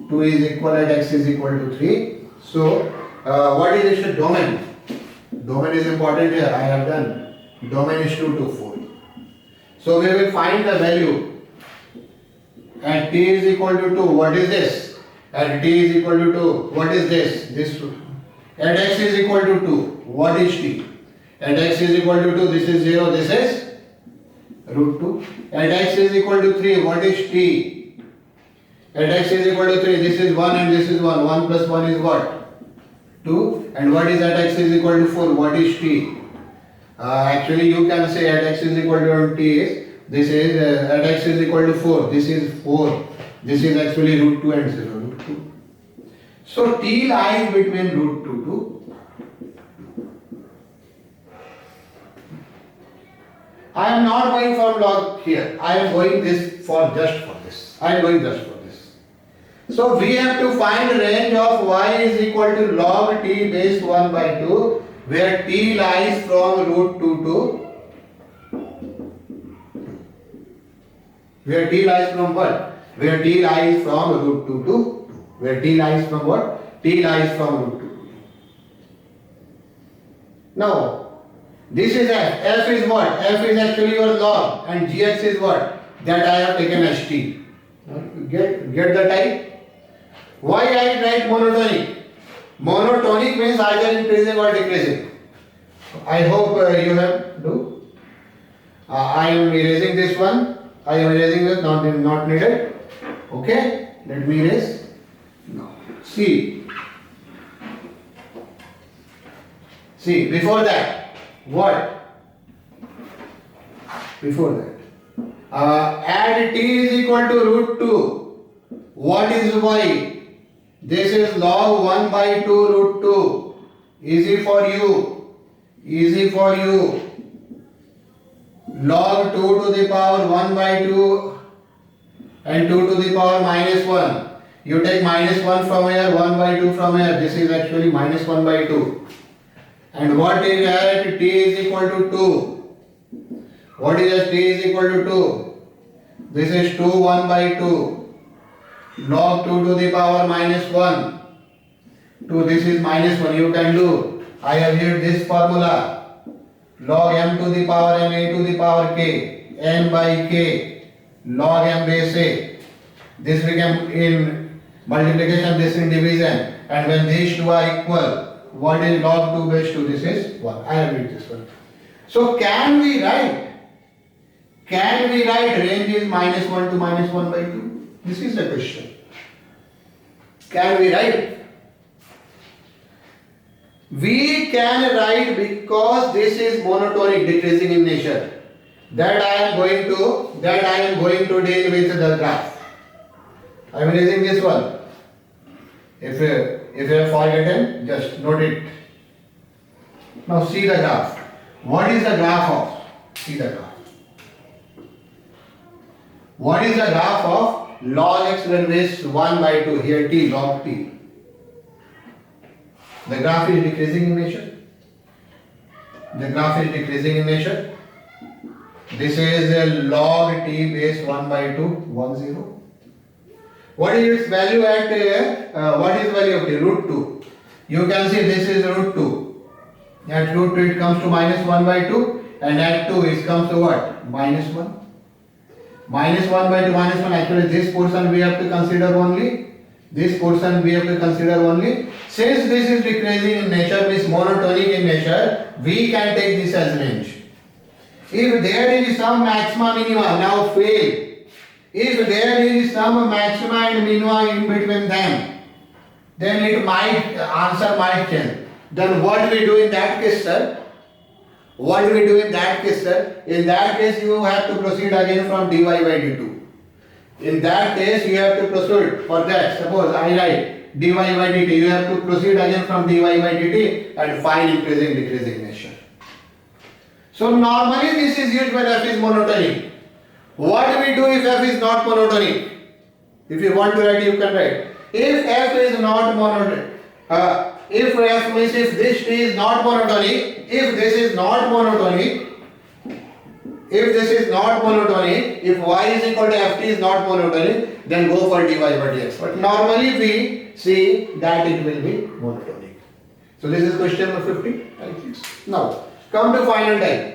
2 is equal and x is equal to 3. So, what is this domain? Domain is important here. I have done. Domain is 2 to 4. So, we will find the value at t is equal to 2. What is this? At t is equal to 2. What is this? This 2. At x is equal to 2. What is t? At x is equal to 2. This is 0. This is root 2. At x is equal to 3. What is t? At x is equal to 3. This is 1 and this is 1. 1 plus 1 is what? 2. And what is at x is equal to 4? What is t? Actually you can say at x is equal to t is, this is at x is equal to 4. This is 4. This is actually root 2 and 0. Root 2. So t lies between root 2 to I am not going for log here. I am going this for just for this. I am going just for this. So we have to find range of y is equal to log t base 1 by 2, where t lies from root 2 to where t lies from what? Where t lies from root 2 to where t lies from what? T lies from root 2 to. Now this is f. F is what? F is actually your log, and gx is what? That I have taken as t. Get the type? Why I write monotonic? Monotonic means either increasing or decreasing. I hope you have do. I am erasing this one. I am erasing this, not needed. Okay, let me erase. No. See, before that. What? Before that, add t is equal to root 2. What is y? This is log 1 by 2 root 2. Easy for you. Easy for you. Log 2 to the power 1 by 2 and 2 to the power minus 1. You take minus 1 from here, 1 by 2 from here. This is actually minus 1 by 2. And what is at t is equal to 2? What is at t is equal to 2? This is 2 1 by 2. Log 2 to the power minus 1. 2, this is minus 1. You can do. I have here this formula. Log m to the power n a to the power k. N by k. Log m base a. This became in multiplication, this in division. And when these two are equal, what is log 2 base 2? This is 1. I have written this one. So can we write range is minus 1 to minus 1 by 2? This is the question. Can we write? We can write because this is monotonic, decreasing in nature. That I am going to deal with the graph. I am erasing this one. If you have forgotten, just note it. Now see the graph. What is the graph of? See the graph. What is the graph of log x raised 1 by 2? Here t, log t. The graph is decreasing in nature. The graph is decreasing in nature. This is a log t base 1 by 2, 1 0. What is its value at, what is value of t? Root 2. You can see this is root 2. At root 2 it comes to minus 1 by 2, and at 2 it comes to what? Minus 1. Minus 1 by 2, minus 1. Actually this portion we have to consider only. This portion we have to consider only. Since this is decreasing in nature, means monotonic in nature, we can take this as range. If there is some maxima minima, now fail. If there is some maxima and minima in between them, then answer might change. Then what we do in that case, sir? What do we do in that case, sir? In that case, you have to proceed again from dy by dt. In that case, you have to proceed. For that, suppose I write dy by dt, you have to proceed again from dy by dt and find increasing decreasing measure. So normally this is used when f is monotonic. What do we do if f is not monotonic? If you want to write, you can write. If f is not monotonic, if f means if this t is not monotonic, if this is not monotonic, if this is not monotonic, if y is equal to ft is not monotonic, then go for dy by dx. But normally we see that it will be monotonic. So this is question number 50. Now come to final type.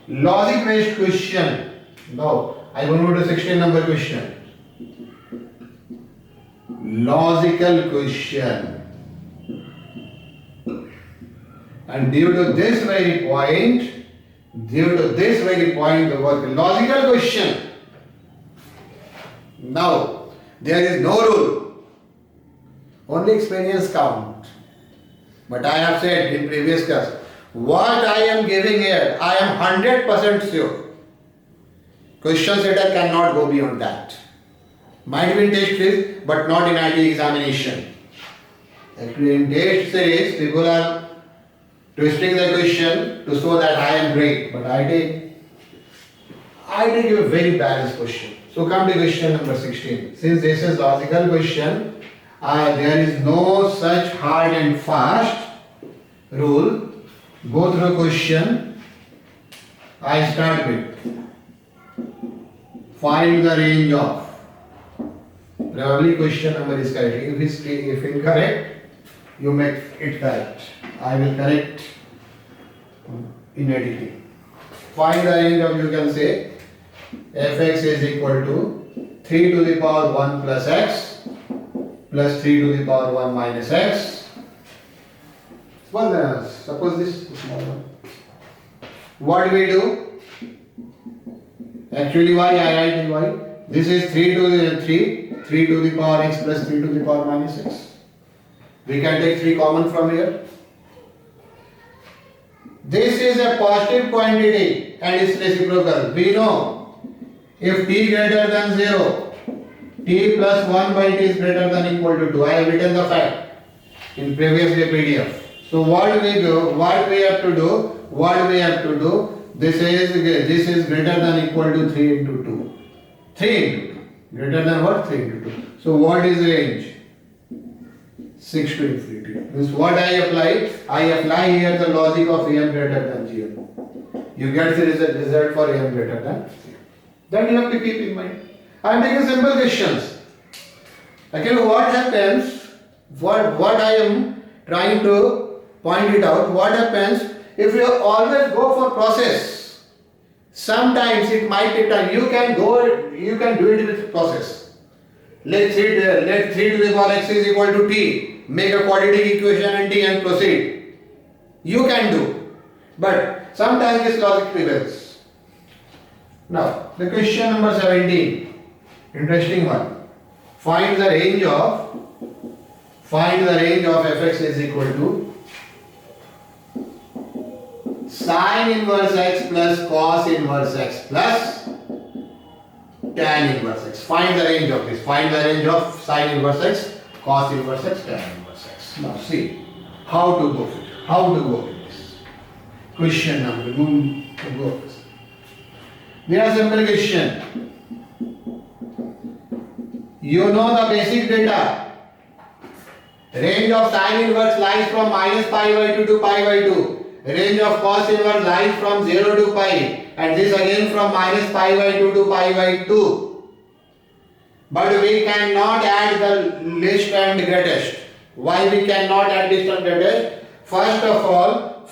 Logic based question. Now I will move to 16 number question. Logical question. And due to this very point, the word logical question. Now, there is no rule. Only experience count. But I have said in previous class, what I am giving here, I am 100% sure. Question setter cannot go beyond that. Might be in test series, but not in IT examination. Actually, in test series, people are twisting the question to show that I am great, but I take a very balanced question. So come to question number 16. Since this is logical question, there is no such hard and fast rule. Go through question. I start with find the range of. Probably question number is correct. If incorrect, you make it correct. I will correct in editing. Find the range of, you can say, fx is equal to 3 to the power 1 plus x plus 3 to the power 1 minus x. Suppose this small one. What do we do? Actually, why I write y? This is 3 to the power x plus 3 to the power minus x. We can take 3 common from here. This is a positive quantity and its reciprocal. We know if t greater than 0, t plus 1 by t is greater than equal to 2. I have written the fact in previous day PDF. So what we do? What we have to do? This is greater than equal to 3 into 2. 3 into 2. Greater than what? 3 into 2. So what is range? 6 to infinity. Means what I apply? I apply here the logic of m greater than 0. You get the result for m greater than 0. That you have to keep in mind. I am taking simple questions. Again, what happens? What I am trying to point it out. What happens if you always go for process? Sometimes it might take time. You can do it with process. Let 3 to the power x is equal to t. Make a quadratic equation and t and proceed. You can do. But sometimes this logic prevails. Now, the question number 17. Interesting one. Find the range of fx is equal to sin inverse x plus cos inverse x plus tan inverse x. Find the range of this. Find the range of sin inverse x, cos inverse x, tan inverse x. Now see how to go with it. How to go with this. Question number 2. There are simple question. You know the basic data. Range of sin inverse lies from minus pi by 2 to pi by 2. Range of cos inverse lies from 0 to pi, and this again from minus pi by 2 to pi by 2. But we cannot add the least and greatest. Why we cannot add least and greatest? First of all,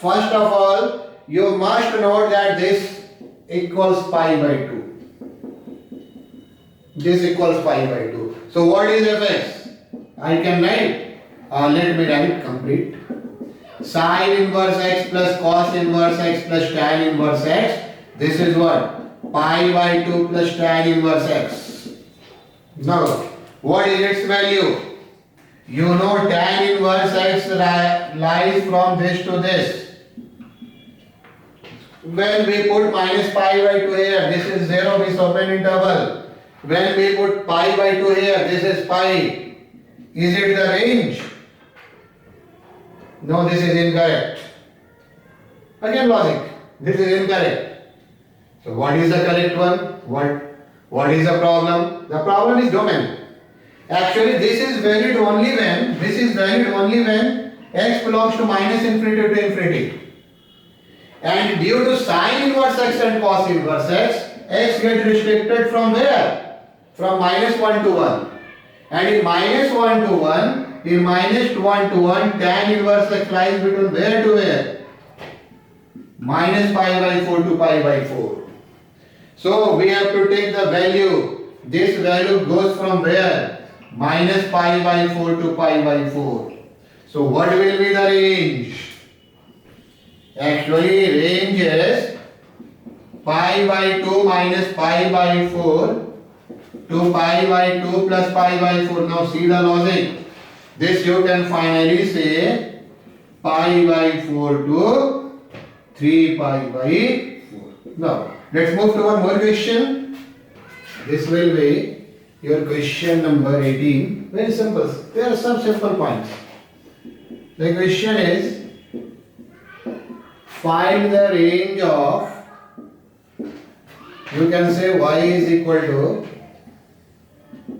you must note that this equals pi by 2. This equals pi by 2. So what is fx? I can write, let me write complete. Sin inverse x plus cos inverse x plus tan inverse x. This is what? Pi by 2 plus tan inverse x. Now, what is its value? You know tan inverse x lies from this to this. when we put minus pi by 2 here, this is 0 means open interval. When we put pi by 2 here, this is pi. Is it the range? No, this is incorrect. Again logic. This is incorrect. So what is the correct one? What is the problem? The problem is domain. Actually, this is valid only when x belongs to minus infinity to infinity. And due to sine inverse x and cos inverse x get restricted from where? From minus 1 to 1. And in minus 1 to 1, in minus 1 to 1, tan inverse x lies between where to where? Minus pi by 4 to pi by 4. So we have to take the value. This value goes from where? Minus pi by 4 to pi by 4. So what will be the range? Actually range is pi by 2 minus pi by 4 to pi by 2 plus pi by 4. Now see the logic. This you can finally say pi by 4 to 3 pi by 4. Now let's move to one more question. This will be your question number 18. Very simple. There are some simple points. The question is, find the range of, you can say y is equal to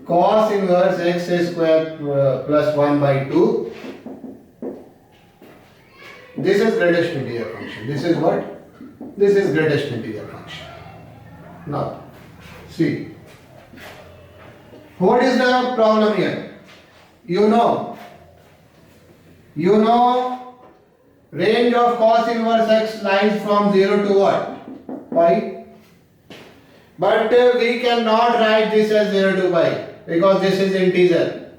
cos inverse x square plus 1 by 2. This is greatest integral function. This is what? This is greatest integral function. Now, see. What is the problem here? You know range of cos inverse x lies from 0 to what? Pi. But we cannot write this as 0 to pi because this is integer.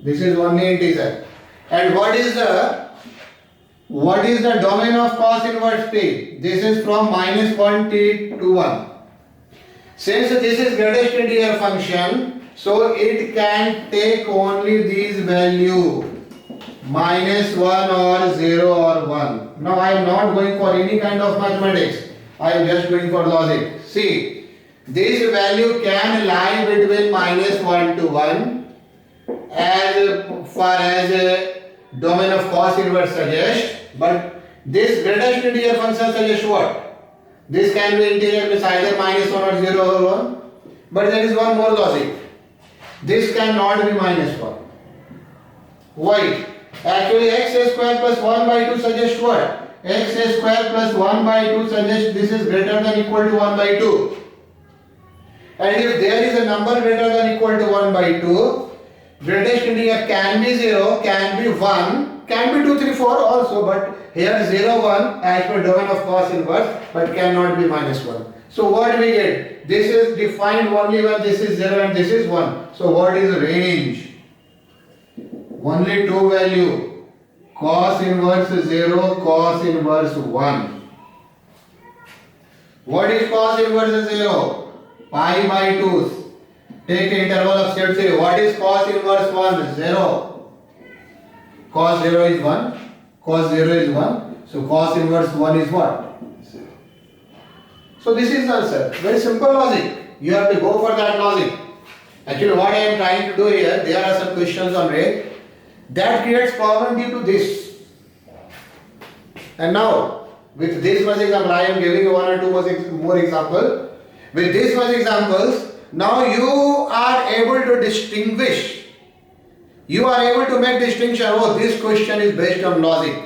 This is only integer. And what is the domain of cos inverse t? This is from minus 1 t to 1. Since this is greatest integer function, so it can take only these value minus 1 or 0 or 1. Now I am not going for any kind of mathematics. I am just going for logic. See, this value can lie between minus 1 to 1 as far as domain of cos inverse suggests. But this greatest integer function suggests what? This can be integer means either minus 1 or 0 or 1. But there is one more logic. This cannot be minus 1. Why? Actually x square plus 1 by 2 suggests what? X square plus 1 by 2 suggests this is greater than equal to 1 by 2. And if there is a number greater than equal to 1 by 2, greatest integer can be 0, can be 1, can be 2, 3, 4 also, but here 0, 1 as per domain of cos inverse, but cannot be minus 1. So what we get? This is defined only when this is 0 and this is 1. So what is range? Only two value. Cos inverse 0, cos inverse 1. What is cos inverse 0? Pi by 2. Take interval of set 0. What is cos inverse 1? 0. Cos 0 is 1. Cos 0 is 1. So cos inverse 1 is what? 0. So this is the answer. Very simple logic. You have to go for that logic. Actually what I am trying to do here, there are some questions on range that creates problem due to this. And now with this much example, I am giving one or two more example. With this much examples, now you are able to distinguish. You are able to make distinction. Oh, this question is based on logic.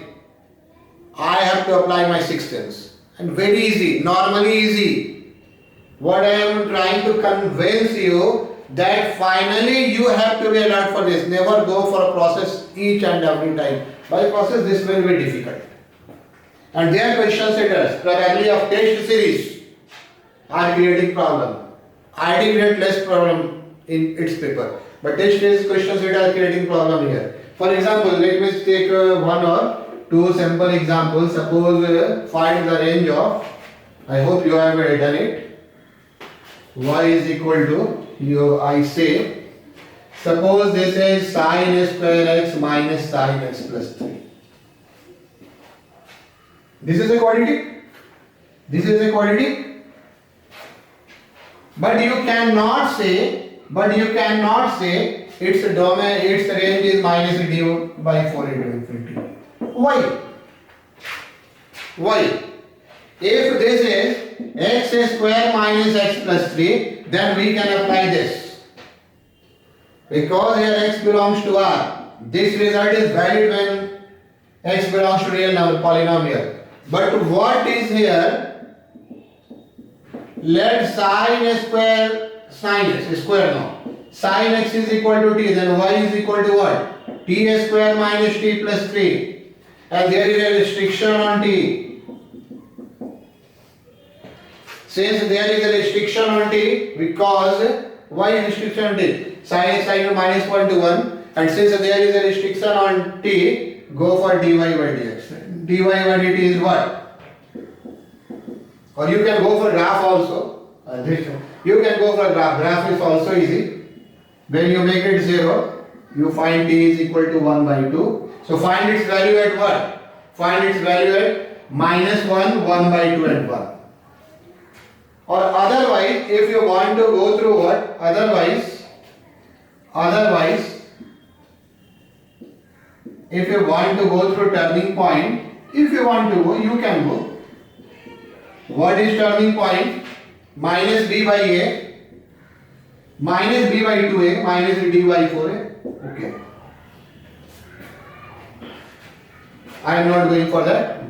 I have to apply my sixth sense. And very easy, normally easy. What I am trying to convince you that finally you have to be alert for this. Never go for a process each and every time. By process this will be difficult. And their question setters, probably of test series, are creating problem. IT create less problem in its paper. But test series question set are creating problem here. For example, let me take one or two simple examples. Suppose find the range of, I hope you have done it, y is equal to, I say, suppose this is sin square x minus sin x plus 3. This is a quantity. This is a quadratic. But you cannot say its domain, its range is minus d by 4 into infinity. Why? If this is x square minus x plus 3, then we can apply this. Because here x belongs to R. This result is valid when x belongs to real number polynomial. But what is here? Let sin x is equal to t, then y is equal to what? T square minus t plus 3. And there is a restriction on t. Since there is a restriction on t, because why restriction on t? Sin x is minus 1 to 1. And since there is a restriction on t, go for dy by dx. dy by dt is what? Or you can go for graph also. You can go for graph. Graph is also easy. When you make it 0, you find t is equal to 1 by 2. So find its value at what? Find its value at minus 1, 1 by 2 and 1. Or otherwise, if you want to go through what? Otherwise, if you want to go through turning point, if you want to go, you can go. What is turning point? Minus b by a, minus b by 2a, minus d by 4a. Okay. I am not going for that.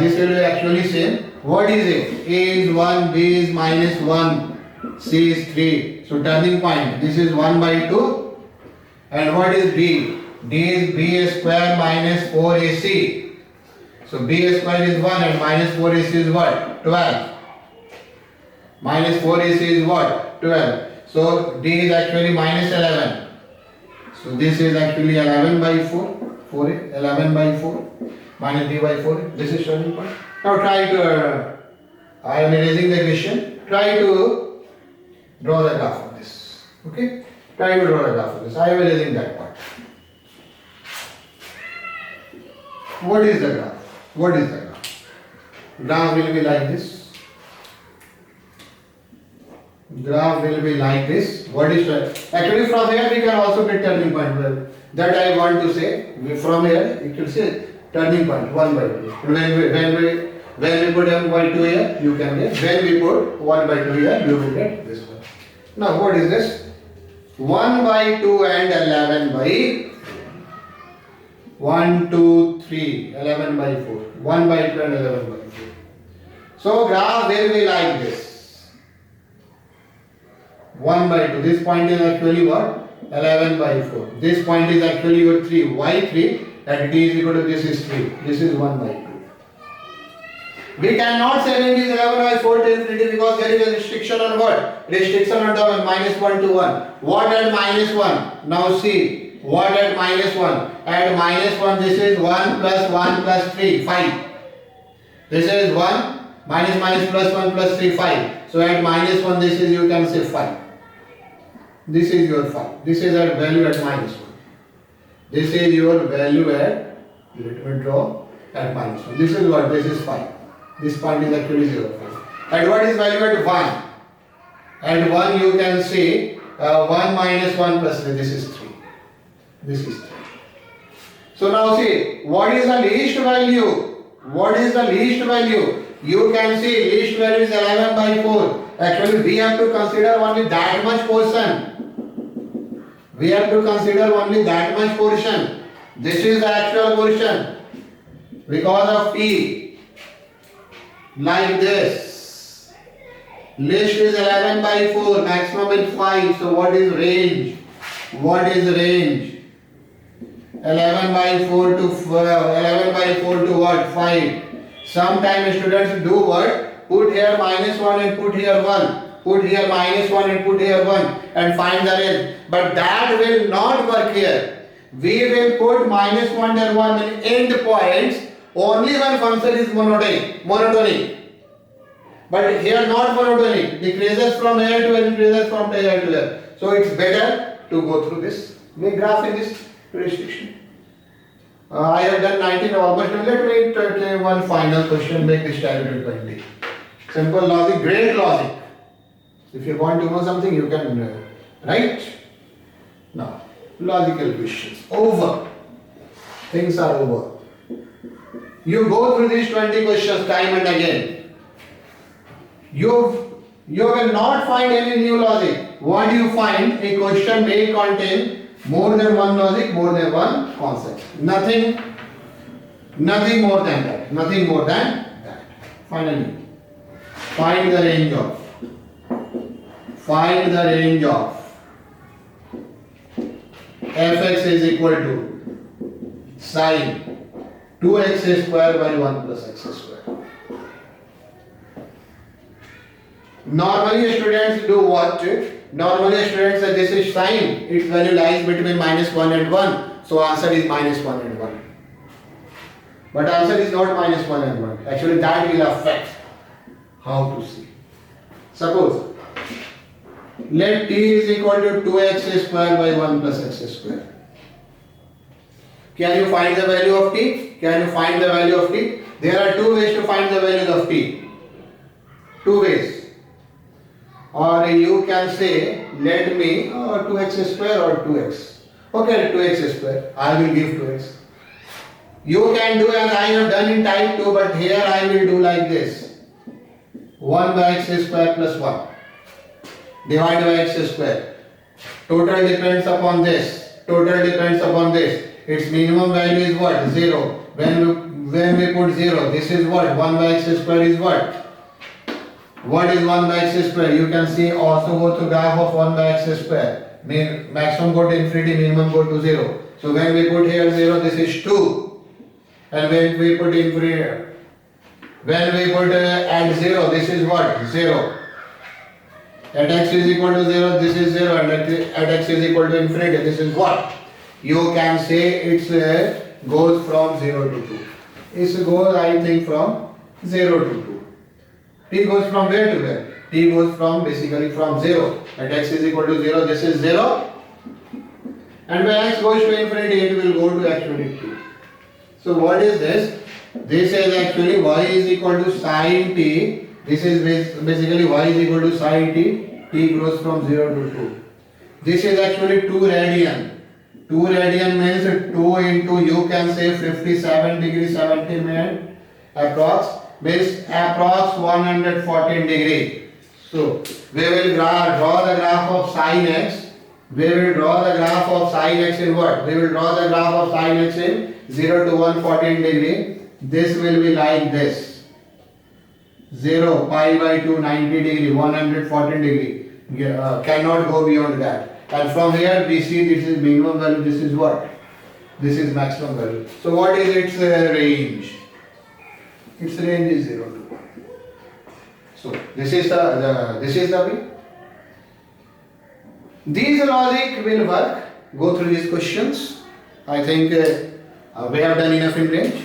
This will be actually same. What is a? A is 1, b is minus 1, c is 3. So turning point. This is 1 by 2. And what is d? D is b square minus 4ac. So b square is 1 and minus 4ac is what? 12. Minus 4ac is what? 12. So d is actually minus 11. So this is actually 11 by 4. 4a, 11 by 4. Minus d by 4. This is turning point. Now try to, I am erasing the question. Try to draw the graph of this. Okay? Try to draw the graph of this. I am erasing that part. What is the graph? What is the graph? Graph will be like this. Graph will be like this. What is that? Actually from here we can also get turning point. Well, that I want to say. From here you can say turning point 1 by 2. When we put 1 by 2 here, you can get. When we put 1 by 2 here, you will get this one. Now what is this? 1 by 2 and 11 by 1, 2, 3, 11 by 4. 1 by 2 and 11 by 4. So graph will be like this. 1 by 2. This point is actually what? 11 by 4. This point is actually your 3. Why 3? And t is equal to this is 3. This is 1 by 2. We cannot say range is 11 by 4 to infinity because there is a restriction on what? Restriction on domain minus 1 to 1. What at minus 1? Now see. What at minus 1? At minus 1 this is 1 plus 1 plus 3, 5. This is 1 minus minus plus 1 plus 3, 5. So at minus 1 this is you can say 5. This is your 5. This is at value at minus 1. This is your value at, let me draw, at minus 1. This is what? This is 5. This point is actually 0, 5. And what is value at 1? At 1 you can say 1 minus 1 plus 3. This is 3. This is 3. So now see, what is the least value? What is the least value? You can see least value is 11 by 4. Actually we have to consider only that much portion. We have to consider only that much portion. This is the actual portion. Because of t. Like this. Least is 11 by 4. Maximum is 5. So what is range? What is range? 11 by 4 to 11 by 4 to what? 5. Sometimes students do what? Put here minus 1 and put here 1. Put here minus 1 and put here 1 and find the range. But that will not work here. We will put minus 1 and 1 in end points only when function is monotonic. But here not monotonic. Decreases from here to here, increases from here to here. So it's better to go through this. We graph in this restriction. I have done 19 almost. Let me take one final question, make this tally to 20. Simple logic, great logic. If you want to know something, you can write. Now, logical questions. Over. Things are over. You go through these 20 questions time and again. You will not find any new logic. What do you find? A question may contain more than one logic, more than one concept. Nothing more than that. Nothing more than that. Finally, find the range of fx is equal to sine 2x square by 1 plus x square. Normally students do what? Normally students say this is sine, its value lies between -1 and 1. So answer is -1 and 1. But answer is not -1 and 1. Actually that will affect how to see. Suppose let t is equal to 2x square by 1 plus x square. Can you find the value of t? Can you find the value of t? There are two ways to find the value of t. Two ways. Or you can say, let me 2x square or 2x. Okay, 2x square. I will give 2x. You can do as I have done in type 2, but here I will do like this. 1 by x square plus 1. Divide by x square. Total depends upon this. Total depends upon this. Its minimum value is what? 0. When we put 0, this is what? 1 by x square is what? What is 1 by x square? You can see also go to graph of 1 by x square. Maximum go to infinity, minimum go to 0. So when we put here 0, this is 2. And when we put infinity, when we put at 0, this is what? 0. At x is equal to 0, this is 0. And at x is equal to infinity, this is what? You can say it goes from 0 to 2. It goes, I think, from 0 to 2. T goes from where to where? T goes from basically from 0. At x is equal to 0, this is 0. And when x goes to infinity, it will go to actually 2. So what is this? This is actually y is equal to sine t. This is basically y is equal to sine t. T goes from 0 to 2. This is actually 2 radian. 2 radian means 2 into, you can say 57 degree 70 minute approx. Means approx 114 degree. So we will draw the graph of sine x. We will draw the graph of sine x in what? We will draw the graph of sine x in 0 to 114 degree. This will be like this. 0, pi by 2, 90 degree, 114 degree. Cannot go beyond that. And from here we see this is minimum value, this is what? This is maximum value. So what is its range? Its range is 0 to 1. So this is the way. These logic will work. Go through these questions. I think we have done enough in range.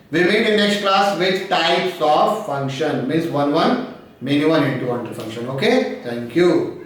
We meet in next class with types of function. Means 1, 1, many 1 into 1 function. Okay. Thank you.